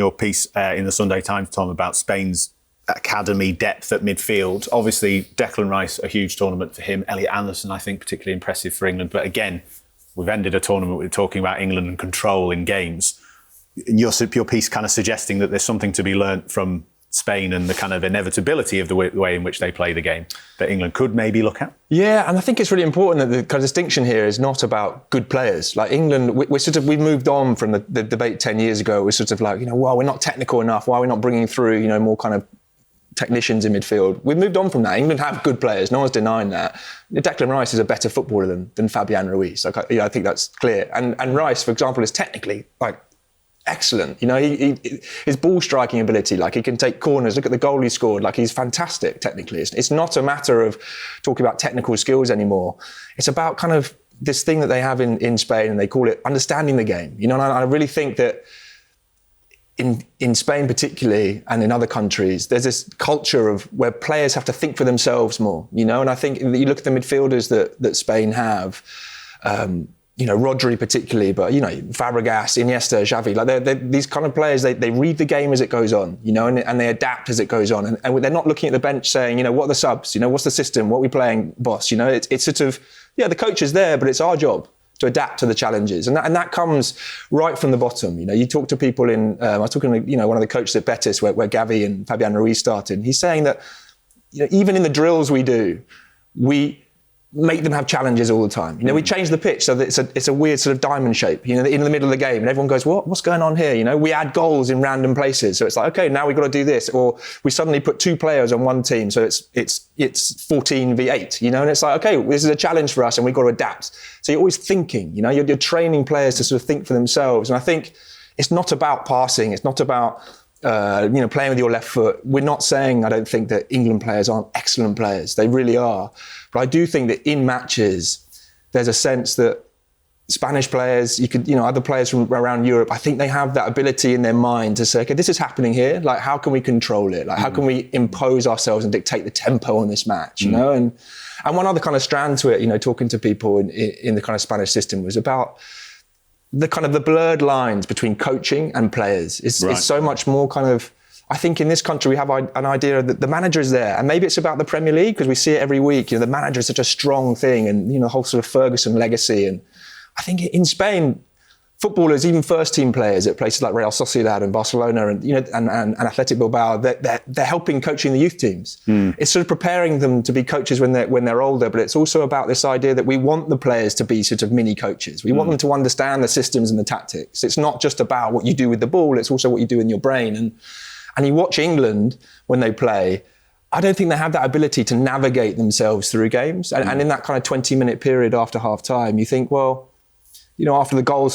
Your piece in the Sunday Times, Tom, about Spain's academy depth at midfield. Obviously, Declan Rice, a huge tournament for him. Elliot Anderson, I think, particularly impressive for England. But again, we've ended a tournament with talking about England and control in games. Your piece kind of suggesting that there's something to be learnt from Spain and the kind of inevitability of the way in which they play the game that England could maybe look at? Yeah, and I think it's really important that the kind of distinction here is not about good players. Like England, we've moved on from the debate 10 years ago. We're sort of like, well, we're not technical enough. Why are we not bringing through, more kind of technicians in midfield? We've moved on from that. England have good players. No one's denying that. Declan Rice is a better footballer than Fabian Ruiz. I think that's clear. And Rice, for example, is technically excellent. His ball striking ability, he can take corners. Look at the goal he scored. He's fantastic technically. It's not a matter of talking about technical skills anymore. It's about kind of this thing that they have in Spain, and they call it understanding the game. And I really think that in Spain particularly, and in other countries, there's this culture of where players have to think for themselves more. And I think you look at the midfielders that Spain have. Rodri particularly, but, Fabregas, Iniesta, Xavi, these kind of players, they read the game as it goes on, and they adapt as it goes on. And they're not looking at the bench saying, what are the subs? What's the system? What are we playing, boss? It's sort of, the coach is there, but it's our job to adapt to the challenges. And that comes right from the bottom. You talk to people I was talking to, one of the coaches at Betis where Gavi and Fabian Ruiz started. And he's saying that, even in the drills we do, we make them have challenges all the time. We change the pitch so that it's a weird sort of diamond shape, in the middle of the game, and everyone goes, what's going on here? We add goals in random places. So it's like, okay, now we've got to do this. Or we suddenly put 2 players on one team, so it's 14 v 8, and it's like, okay, this is a challenge for us and we've got to adapt. So you're always thinking, you're training players to sort of think for themselves. And I think it's not about passing, it's not about playing with your left foot. We're not saying, I don't think, that England players aren't excellent players. They really are. But I do think that in matches, there's a sense that Spanish players, other players from around Europe, I think they have that ability in their mind to say, okay, this is happening here. How can we control it? How can we impose ourselves and dictate the tempo on this match? And one other kind of strand to it, talking to people in the kind of Spanish system was about the kind of the blurred lines between coaching and players. It's so much more kind of, I think in this country we have an idea that the manager is there, and maybe it's about the Premier League because we see it every week. The manager is such a strong thing, and the whole sort of Ferguson legacy. And I think in Spain, footballers, even first team players at places like Real Sociedad and Barcelona and Athletic Bilbao, they're helping coaching the youth teams. It's sort of preparing them to be coaches when they're older, but it's also about this idea that we want the players to be sort of mini coaches. We want them to understand the systems and the tactics. It's not just about what you do with the ball, it's also what you do in your brain. And you watch England when they play, I don't think they have that ability to navigate themselves through games. And in that kind of 20-minute period after half time, you think, well, after the goal,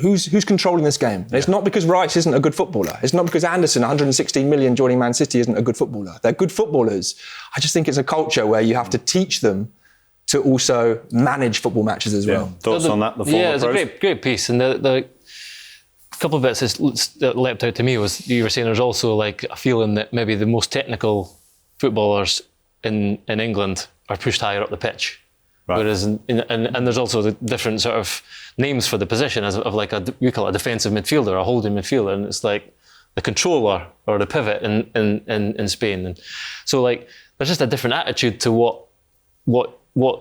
who's controlling this game? And it's not because Rice isn't a good footballer. It's not because Anderson, 116 million joining Man City, isn't a good footballer. They're good footballers. I just think it's a culture where you have to teach them to also manage football matches as well. Thoughts on that? It's a great piece. And the couple of bits that leapt out to me was you were saying there's also a feeling that maybe the most technical footballers in England are pushed higher up the pitch. Right. Whereas, and there's also the different sort of names for the position we call it a defensive midfielder, a holding midfielder, and it's like the controller or the pivot in Spain. And so there's just a different attitude to what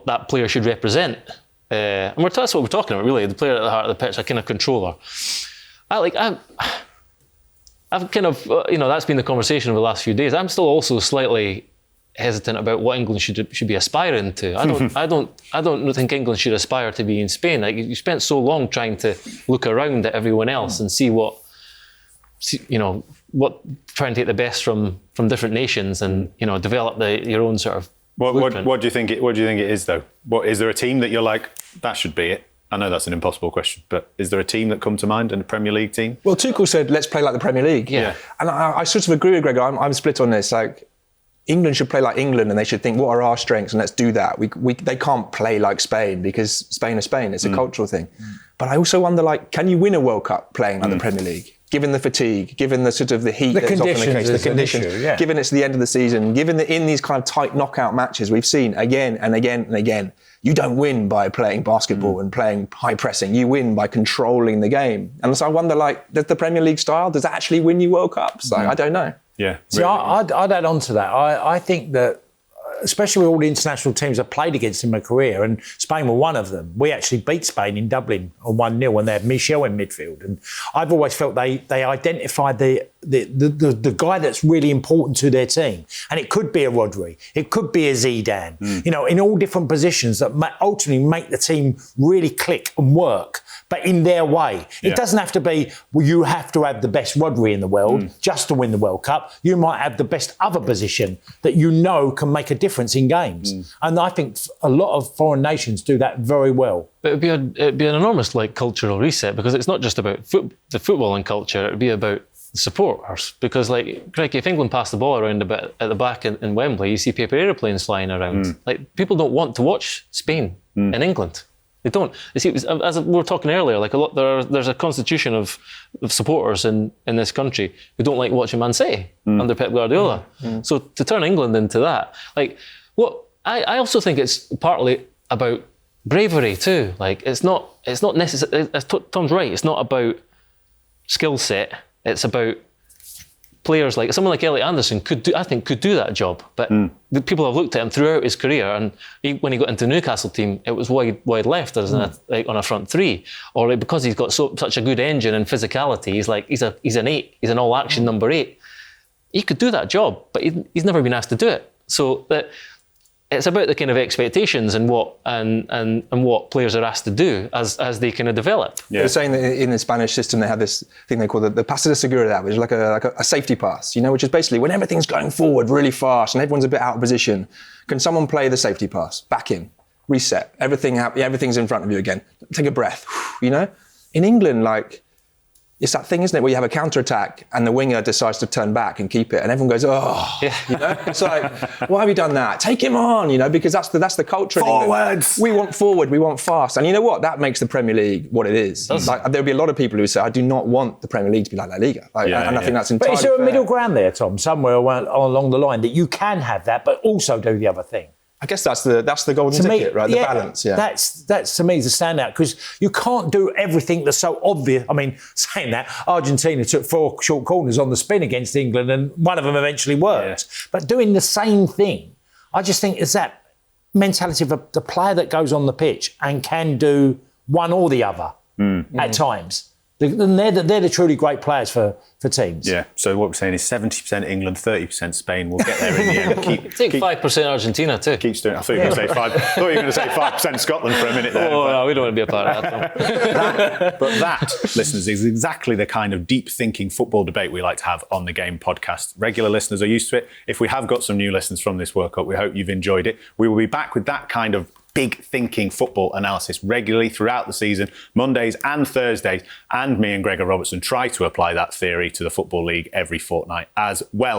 that player should represent. And that's what we're talking about, really. The player at the heart of the pitch, a kind of controller. I've kind of, that's been the conversation over the last few days. I'm still also slightly hesitant about what England should be aspiring to. I don't think England should aspire to be in Spain. You spent so long trying to look around at everyone else and see try and take the best from different nations and develop your own sort of. What do you think? What do you think it is though? Is there a team that you're like, that should be it? I know that's an impossible question, but is there a team that come to mind, in a Premier League team? Well, Tuchel said, let's play like the Premier League. Yeah. And I sort of agree with Gregor. I'm split on this. England should play like England, and they should think, what are our strengths, and let's do that. They can't play like Spain because Spain is Spain. It's a cultural thing. But I also wonder, can you win a World Cup playing like the Premier League? given the fatigue, given the sort of the heat that's often the case, the conditions, given it's the end of the season, given that in these kind of tight knockout matches we've seen again and again and again, you don't win by playing basketball and playing high pressing. You win by controlling the game. And so I wonder, like, does the Premier League style, does that actually win you World Cups? Like, I don't know. Yeah. See, I'd add on to that. I think that, especially with all the international teams I've played against in my career, and Spain were one of them. We actually beat Spain in Dublin on 1-0 when they had Michel in midfield. And I've always felt they identified the guy that's really important to their team. And it could be a Rodri, it could be a Zidane, you know, in all different positions that ultimately make the team really click and work, but in their way. It doesn't have to be, well, you have to have the best Rodri in the world just to win the World Cup. You might have the best other position that you know can make a difference in games. And I think a lot of foreign nations do that very well. But it'd be an enormous cultural reset, because it's not just about the footballing culture, it'd be about supporters. Because Greg, if England pass the ball around a bit at the back in Wembley, you see paper aeroplanes flying around. People don't want to watch Spain in England. They don't. You see, as we were talking earlier, there's a constitution of supporters in this country who don't like watching Man City under Pep Guardiola. So to turn England into that, I also think it's partly about bravery too. It's not necessarily. Tom's right. It's not about skill set. It's about players like someone like Elliot Anderson could do that job, but the people have looked at him throughout his career, and when he got into the Newcastle team, it was wide left as on a front three, or because he's got such a good engine and physicality, he's an 8, he's an all action number 8. He could do that job, but he's never been asked to do it. So that it's about the kind of expectations and what players are asked to do as they kind of develop. Yeah. They're saying that in the Spanish system they have this thing they call the paso de seguridad, which is like a safety pass, you know, which is basically when everything's going forward really fast and everyone's a bit out of position, can someone play the safety pass, back in, reset, everything's in front of you again, take a breath, you know? In England, it's that thing, isn't it, where you have a counter-attack and the winger decides to turn back and keep it, and everyone goes, you know? It's like, why have you done that? Take him on, you know, because that's the culture. Forwards! We want forward, we want fast. And you know what? That makes the Premier League what it is. There'll be a lot of people who say, I do not want the Premier League to be like La Liga. I think that's entirely But is there a fair. middle ground there, Tom, somewhere along the line that you can have that, but also do the other thing? I guess that's the golden ticket, right? The balance, That's to me the standout, because you can't do everything that's so obvious. I mean, saying that, Argentina took 4 short corners on the spin against England, and one of them eventually worked. Yeah. But doing the same thing, I just think it's that mentality of the player that goes on the pitch and can do one or the other at times. They're the truly great players for teams. Yeah, so what we're saying is 70% England, 30% Spain. We'll get there in the end. Take 5% Argentina too. Keeps doing it. I thought you were going to say 5% Scotland for a minute there. Oh, no, we don't want to be a part of that. But that, listeners, is exactly the kind of deep-thinking football debate we like to have on the Game podcast. Regular listeners are used to it. If we have got some new listeners from this World Cup, we hope you've enjoyed it. We will be back with that kind of big thinking football analysis regularly throughout the season, Mondays and Thursdays, and me and Gregor Robertson try to apply that theory to the Football League every fortnight as well.